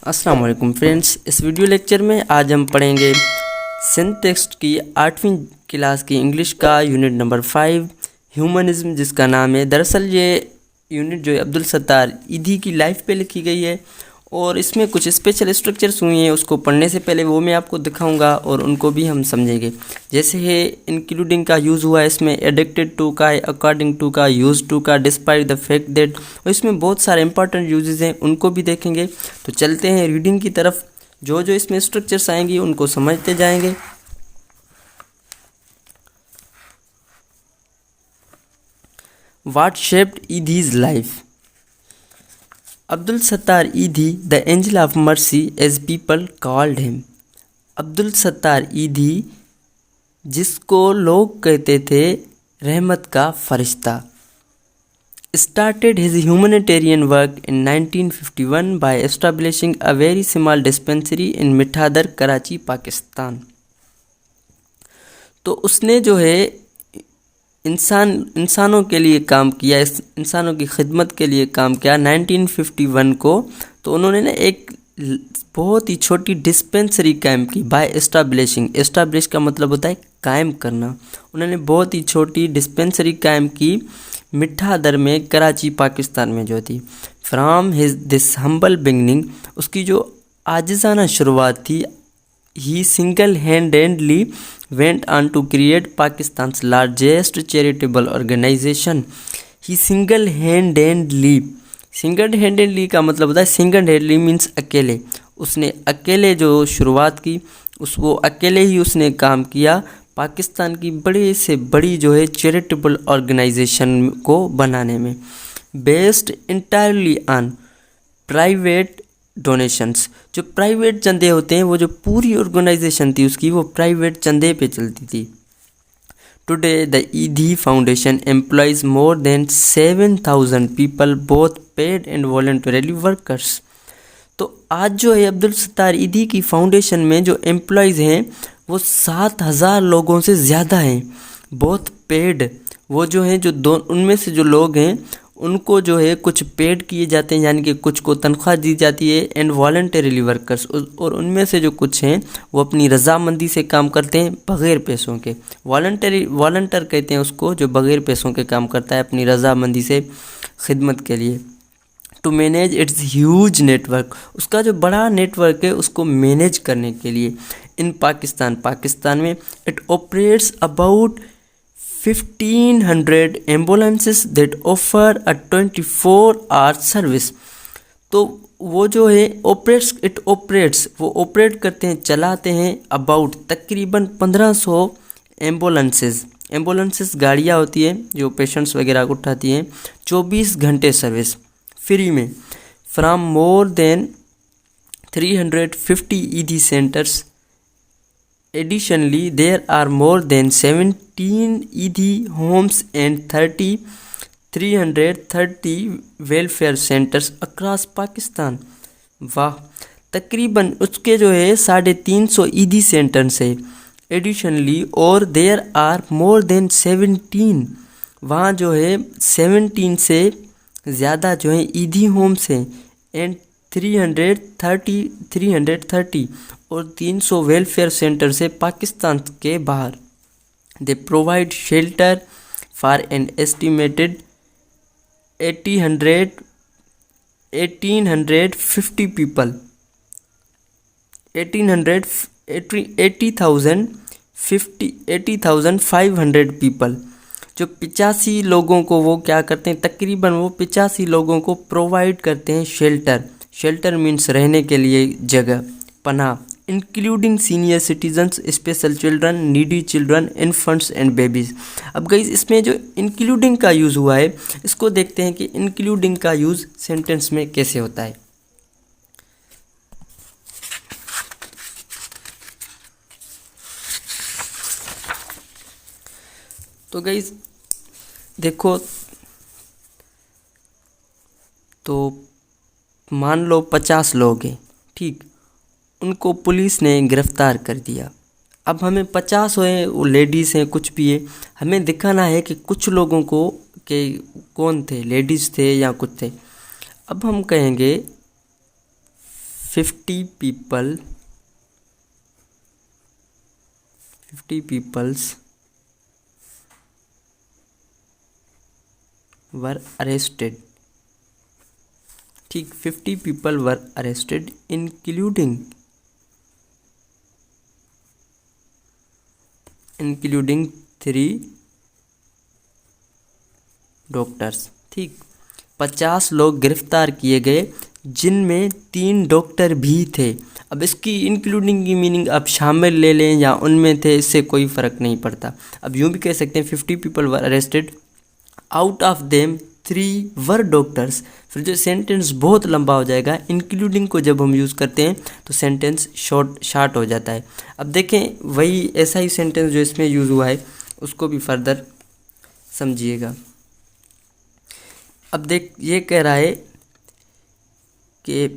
अस्सलाम वालेकुम फ्रेंड्स, इस वीडियो लेक्चर में आज हम पढ़ेंगे सिंटेक्स्ट की 8वीं क्लास की इंग्लिश का यूनिट नंबर 5 ह्यूमनिज्म, जिसका नाम है। दरअसल ये यूनिट जो है अब्दुल सत्तार ईदी की लाइफ पे लिखी गई है और इसमें कुछ स्पेशल स्ट्रक्चर्स हुई हैं। उसको पढ़ने से पहले वो मैं आपको दिखाऊंगा और उनको भी हम समझेंगे। जैसे है इंक्लूडिंग का यूज़ हुआ है इसमें, एडिक्टेड टू का है, अकॉर्डिंग टू का, यूज टू का, डिस्पाइट द फैक्ट दैट, और इसमें बहुत सारे इंपॉर्टेंट यूजेस हैं, उनको भी देखेंगे। तो चलते हैं रीडिंग की तरफ। जो जो इसमें स्ट्रक्चर्स आएंगी उनको समझते जाएंगे। What shaped Eidhi's life? Abdul Sattar Eidhi, the angel of mercy as people called him. Abdul Sattar ईदी, जिसको लोग कहते थे रहमत का फरिश्ता, started his humanitarian work in 1951 by establishing a very small dispensary in मिठादर, Karachi, Pakistan. तो उसने जो है इंसानों के लिए काम किया, इंसानों की खिदमत के लिए काम किया 1951 को। तो उन्होंने ना एक बहुत ही छोटी डिस्पेंसरी कायम की, बाय एस्टाब्लिशिंग। एस्टाब्लिश का मतलब होता है कायम करना। उन्होंने बहुत ही छोटी डिस्पेंसरी कायम की मिठादर में, कराची, पाकिस्तान में जो थी। From his this humble beginning, उसकी जो आजिज़ाना शुरुआत थी, he single handedly went on to create Pakistan's largest charitable organization. He single-handedly का मतलब होता है single handedly मीन्स अकेले। उसने अकेले जो शुरुआत की, वो अकेले ही उसने काम किया पाकिस्तान की बड़ी से बड़ी जो है चैरिटेबल ऑर्गेनाइजेशन को बनाने में। Based entirely on private donations, जो प्राइवेट चंदे होते हैं, वो जो पूरी ऑर्गेनाइजेशन थी उसकी, वो प्राइवेट चंदे पे चलती थी। टुडे द ईदी foundation employees more than 7,000 people, both paid and voluntarily workers. तो आज जो है अब्दुल सत्तार ईदी की फाउंडेशन में जो एम्प्लॉयज़ हैं वो 7,000 लोगों से ज़्यादा हैं। बोथ पेड, वो जो हैं जो उनमें से जो लोग हैं उनको जो है कुछ पेड किए जाते हैं, यानी कि कुछ को तनख्वाह दी जाती है, एंड वॉलंटरीली वर्कर्स, और उनमें से जो कुछ हैं वो अपनी रजामंदी से काम करते हैं बग़ैर पैसों के। वॉलंटर कहते हैं उसको जो बग़ैर पैसों के काम करता है अपनी रजामंदी से खिदमत के लिए। To manage its huge network, उसका जो बड़ा नेटवर्क है उसको मैनेज करने के लिए। इन पाकिस्तान में it operates about 1,500 ambulances that offer a 24 hour service. तो वो जो है वो ऑपरेट करते हैं, चलाते हैं अबाउट तकरीबन 1500 एम्बुलेंसेस गाड़ियाँ होती हैं जो पेशेंट्स वगैरह को उठाती हैं, 24 घंटे सर्विस फ्री में। फ्राम मोर देन 350 ईदी centres. Additionally, there are more than 17 Eidi homes and 330 welfare centers across Pakistan. वाह, तकरीबन उसके जो है 350 ईदी सेंटर्स है। एडिशनली, और देयर आर मोर देन 17, वहाँ जो है 17 से ज़्यादा जो है ईदी होम्स हैं, एंड 330 और 300 वेलफेयर सेंटर से पाकिस्तान के बाहर। They provide shelter for an estimated 1850 people, 80,500 people. जो 85 लोगों को वो क्या करते हैं, तकरीबन वो 85 लोगों को प्रोवाइड करते हैं शेल्टर मीन्स रहने के लिए जगह, पनाह। Including senior citizens, special children, needy children, infants and babies. अब गाइस इसमें जो इंक्लूडिंग का यूज़ हुआ है, इसको देखते हैं कि इंक्लूडिंग का यूज़ सेंटेंस में कैसे होता है। तो गाइस देखो, तो मान लो 50 लोग हैं, ठीक, उनको पुलिस ने गिरफ्तार कर दिया। अब हमें 50 हैं, वो लेडीज़ हैं, कुछ भी है, हमें दिखाना है कि कुछ लोगों को के कौन थे, लेडीज़ थे या कुछ थे। अब हम कहेंगे 50 peoples were arrested। ठीक, 50 people were arrested including 3 doctors. ठीक, 50 लोग गिरफ्तार किए गए जिनमें 3 डॉक्टर भी थे। अब इसकी इंक्लूडिंग की मीनिंग आप शामिल ले लें या उनमें थे, इससे कोई फ़र्क नहीं पड़ता। अब यूँ भी कह सकते हैं 50 people were arrested, out of them 3 were doctors. फिर जो सेंटेंस बहुत लंबा हो जाएगा, इंक्लूडिंग को जब हम यूज़ करते हैं तो सेंटेंस शार्ट हो जाता है। अब देखें वही ऐसा ही सेंटेंस जो इसमें यूज़ हुआ है उसको भी फर्दर समझिएगा। अब देख, ये कह रहा है कि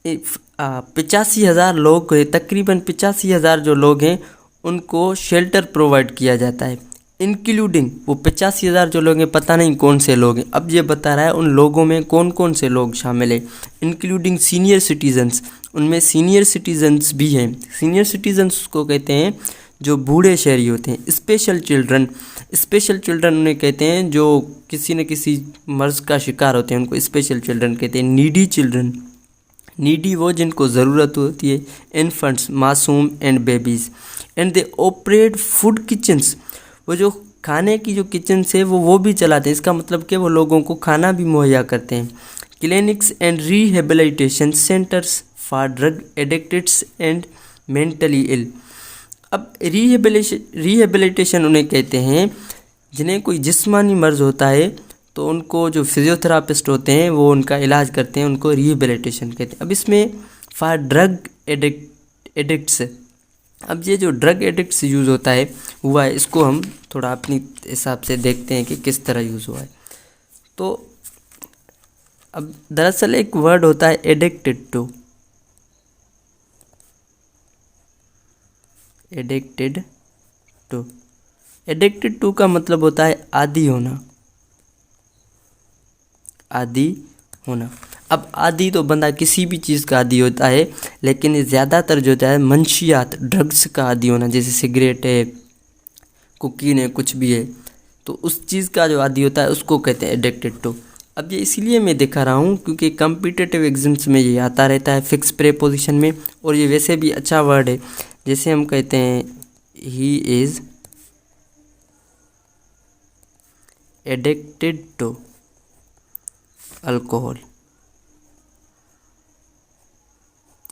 85,000 लोग, तकरीबन 85,000 जो लोग हैं उनको शेल्टर प्रोवाइड किया जाता है, इंक्लूडिंग वो 85,000 जो लोग हैं, पता नहीं कौन से लोग हैं। अब ये बता रहा है उन लोगों में कौन कौन से लोग शामिल हैं, इंक्लूडिंग सीनियर सिटीजन्स, उनमें सीनियर सिटीजन्स भी हैं। सीनियर सिटीजन्स को कहते हैं जो बूढ़े शहरी होते हैं। स्पेशल चिल्ड्रन उन्हें कहते हैं जो किसी न किसी मर्ज का शिकार होते हैं, उनको स्पेशल चिल्ड्रन कहते हैं। नीडी वो जिनको ज़रूरत होती है। इन्फेंट्स मासूम and babies. And they operate food kitchens, वो जो खाने की जो किचन है वो भी चलाते हैं। इसका मतलब कि वो लोगों को खाना भी मुहैया करते हैं। Clinics and rehabilitation centres for drug addicteds and mentally ill. अब रिहेबिलिटेशन उन्हें कहते हैं जिन्हें कोई जिस्मानी मर्ज होता है तो उनको जो फिजियोथेरापिस्ट होते हैं वो उनका इलाज करते हैं, उनको रिहेबिलिटेशन कहते हैं। अब इसमें फॉर ड्रग एडिक्ट्स, अब ये जो ड्रग एडिक्ट्स यूज़ होता है हुआ है, इसको हम थोड़ा अपनी हिसाब से देखते हैं कि किस तरह यूज़ हुआ है। तो अब दरअसल एक वर्ड होता है एडिक्टेड टू का मतलब होता है आदी होना। अब आदी तो बंदा किसी भी चीज़ का आदी होता है, लेकिन ज़्यादातर जो होता है मंशियात, ड्रग्स का आदी होना, जैसे सिगरेट है, कोकीन है, कुछ भी है, तो उस चीज़ का जो आदी होता है उसको कहते हैं एडिक्टेड टू। अब ये इसीलिए मैं दिखा रहा हूँ क्योंकि कॉम्पिटिटिव एग्जाम्स में ये आता रहता है फिक्स प्रीपोजिशन में, और ये वैसे भी अच्छा वर्ड है। जैसे हम कहते हैं he is addicted to alcohol.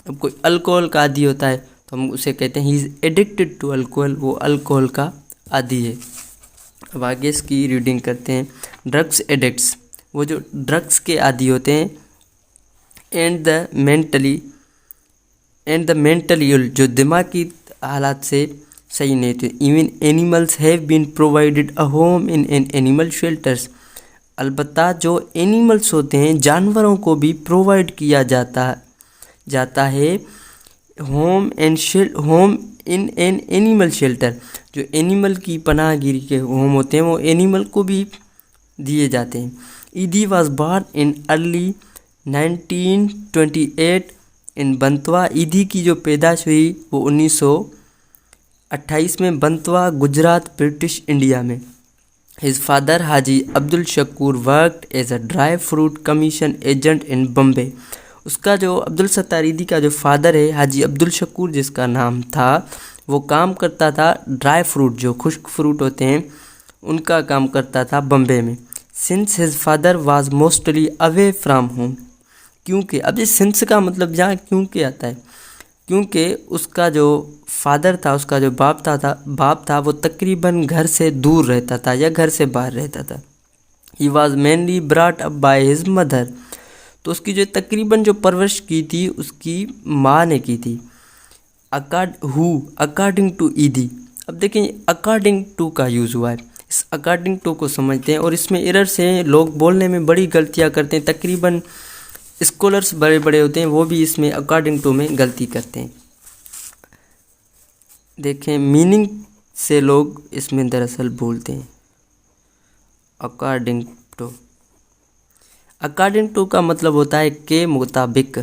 अब कोई अल्कोहल का आदी होता है तो हम उसे कहते हैं he is addicted to alcohol, वो अल्कोहल का आदी है। अब आगे इसकी रीडिंग करते हैं। ड्रग्स एडिक्ट्स, वो जो ड्रग्स के आदी होते हैं। एंड द मेंटली इल, जो दिमागी हालात से सही नहीं थे। Even animals have been provided a home in an animal shelters, अलबत्ता जो एनिमल्स होते हैं, जानवरों को भी प्रोवाइड किया जाता है home in an animal shelter. जो एनिमल की पनाहगिरी के होम होते हैं वो एनिमल को भी दिए जाते हैं। Edhi was born in early 1928 in Bantva. Edhi की जो पैदाश हुई वो 1928 में बंतवा, गुजरात, ब्रिटिश इंडिया में। His father Haji Abdul Shakoor worked as a dry fruit commission agent in Bombay. उसका जो अब्दुल सत्तार ईदी का जो फादर है हाजी अब्दुल शकूर जिसका नाम था, वो काम करता था ड्राई फ्रूट, जो खुश्क फ्रूट होते हैं उनका काम करता था बम्बे में। Since his father was mostly away from home, क्योंकि अब इस सिंस का मतलब यहाँ क्योंकि आता है, क्योंकि उसका जो फादर था, उसका जो बाप था वो तकरीबन घर से दूर रहता था या घर से बाहर रहता था। He was mainly brought up by his mother, तो उसकी जो तकरीबन जो परवरिश की थी उसकी माँ ने की थी। अकॉर्डिंग टू ईदी, अब देखें अकॉर्डिंग टू का यूज़ हुआ है। इस अकॉर्डिंग टू को समझते हैं और इसमें एरर से लोग बोलने में बड़ी गलतियाँ करते हैं। तकरीबन स्कॉलर्स बड़े बड़े होते हैं वो भी इसमें अकॉर्डिंग टू में गलती करते हैं। देखें मीनिंग से लोग इसमें दरअसल बोलते हैं अकॉर्डिंग टू का मतलब होता है के मुताबिक,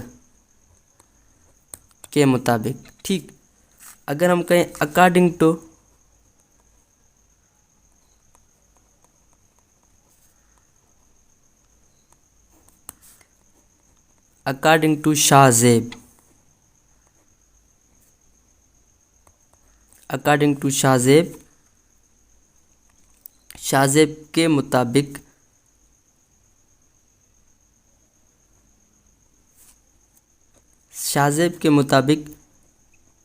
के मुताबिक। ठीक, अगर हम कहें according to, according to Shahzeb, according to Shahzeb, Shahzeb के मुताबिक, शाहजेब के मुताबिक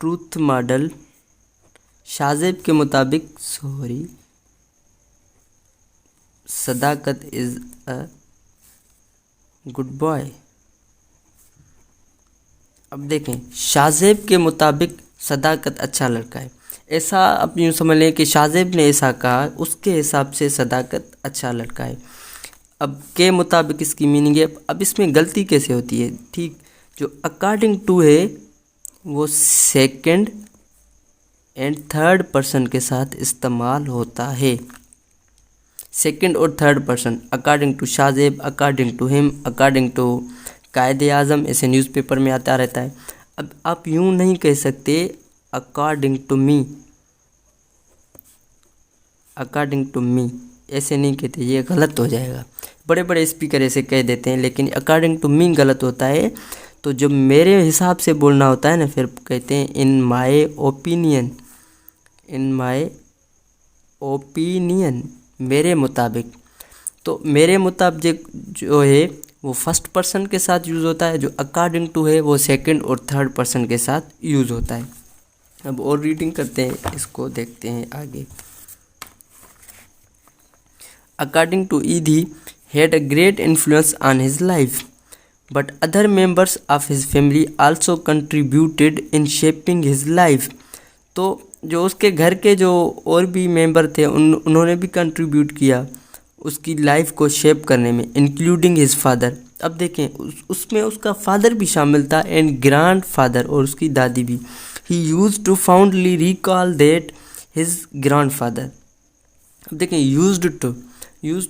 ट्रूथ मॉडल, शाहजेब के मुताबिक sorry Sadaqat is a good boy. अब देखें, शाहजेब के मुताबिक सदाकत अच्छा लड़का है, ऐसा आप यूँ समझ लें कि शाहजेब ने ऐसा कहा, उसके हिसाब से सदाकत अच्छा लड़का है। अब के मुताबिक इसकी मीनिंग है। अब इसमें गलती कैसे होती है? ठीक, जो अकॉर्डिंग टू है वो सेकंड एंड थर्ड पर्सन के साथ इस्तेमाल होता है। सेकंड और third person, according to Shahzeb, according to him, according to Quaid-e Azam, ऐसे न्यूज़पेपर में आता रहता है। अब आप यूँ नहीं कह सकते according to me, according to me ऐसे नहीं कहते, ये गलत हो जाएगा। बड़े बड़े स्पीकर ऐसे कह देते हैं, लेकिन अकॉर्डिंग टू मी गलत होता है। तो जो मेरे हिसाब से बोलना होता है ना, फिर कहते हैं in my opinion, in my opinion, मेरे मुताबिक। तो मेरे मुताबिक जो है वो फर्स्ट पर्सन के साथ यूज़ होता है, जो अकॉर्डिंग टू है वो सेकंड और थर्ड पर्सन के साथ यूज़ होता है। अब और रीडिंग करते हैं, इसको देखते हैं आगे। अकॉर्डिंग टू ईदी had a great influence on his life, but other members of his family also contributed in shaping his life. तो जो उसके घर के जो और भी मेंबर थे उन्होंने भी कंट्रीब्यूट किया उसकी लाइफ को शेप करने में, इंक्लूडिंग हिज फादर। अब देखें उसमें उसका फादर भी शामिल था एंड ग्रैंड फादर, और उसकी दादी भी। He used to fondly recall that his grandfather. अब देखें यूज्ड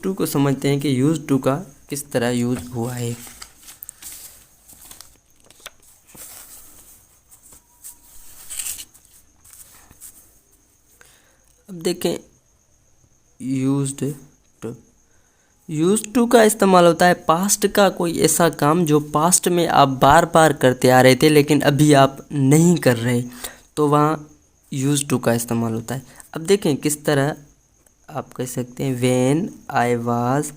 टू को समझते हैं कि यूज्ड टू का किस तरह यूज हुआ है। अब देखें यूज्ड टू का इस्तेमाल होता है पास्ट का कोई ऐसा काम जो पास्ट में आप बार बार करते आ रहे थे लेकिन अभी आप नहीं कर रहे, तो वहाँ यूज्ड टू का इस्तेमाल होता है। अब देखें किस तरह आप कह सकते हैं, व्हेन आई वाज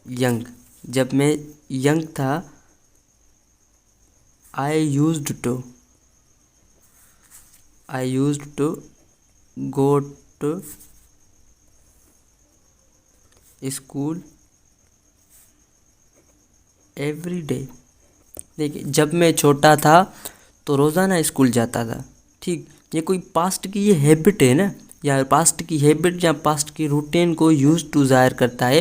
यंग, जब मैं यंग था, I used to go to school every day. देखिए जब मैं छोटा था तो रोज़ाना स्कूल जाता था। ठीक, ये कोई पास्ट की ये हैबिट है ना, या पास्ट की हैबिट या पास्ट की रूटीन को यूज टू ज़ाहिर करता है।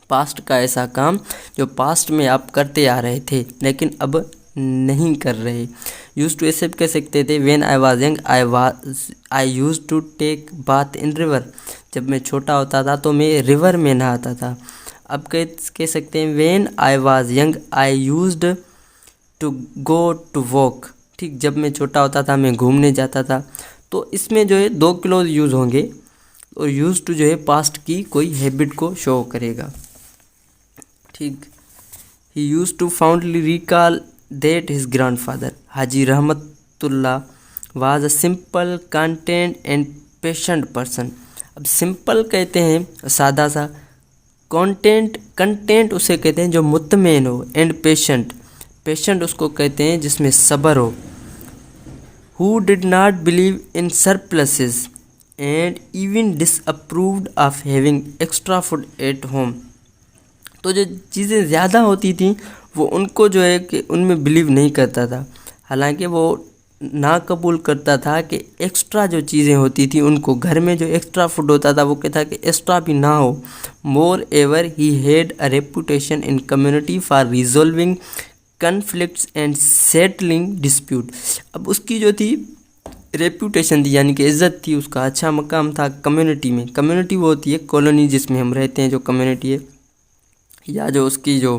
पास्ट का ऐसा काम जो पास्ट में आप करते आ रहे थे लेकिन अब नहीं कर रहे। यूज टू ऐसे कह सकते थे, when I was young I use to take bath in river. जब मैं छोटा होता था तो मैं रिवर में नहाता था। अब कह सकते हैं, when I was young I used to go to walk. ठीक, जब मैं छोटा होता था मैं घूमने जाता था। तो इसमें जो है दो क्लोज यूज़ होंगे और यूज टू जो है पास्ट की कोई हैबिट को शो करेगा। ठीक, he use to fondly recall that his grandfather Haji Rahmatullah was a simple content and patient person. अब सिंपल कहते हैं सादा सा, कंटेंट उसे कहते हैं जो मुतमईन हो, एंड पेशेंट उसको कहते हैं जिसमें सब्र हो। Who did not believe in surpluses and even disapproved of having extra food at home. तो जो चीज़ें ज़्यादा होती थी वो उनको जो है कि उनमें बिलीव नहीं करता था, हालांकि वो ना कबूल करता था कि एक्स्ट्रा जो चीज़ें होती थी उनको, घर में जो एक्स्ट्रा फूड होता था वो कहता कि एक्स्ट्रा भी ना हो। Moreover he had a reputation in community for resolving conflicts and settling dispute. अब उसकी जो थी रेपुटेशन थी यानी कि इज़्ज़त थी, उसका अच्छा मकाम था कम्युनिटी में। कम्युनिटी वो होती है कॉलोनी जिसमें हम रहते हैं, जो कम्युनिटी है, या जो उसकी जो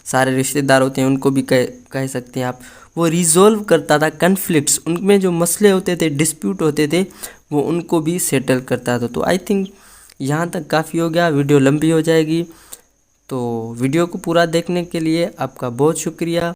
सारे रिश्तेदार होते हैं उनको भी कह सकते हैं आप। वो रिजोल्व करता था कन्फ्लिक्ट्स, उनमें जो मसले होते थे, डिस्प्यूट होते थे, वो उनको भी सेटल करता था। तो आई थिंक यहाँ तक काफ़ी हो गया, वीडियो लंबी हो जाएगी। तो वीडियो को पूरा देखने के लिए आपका बहुत शुक्रिया।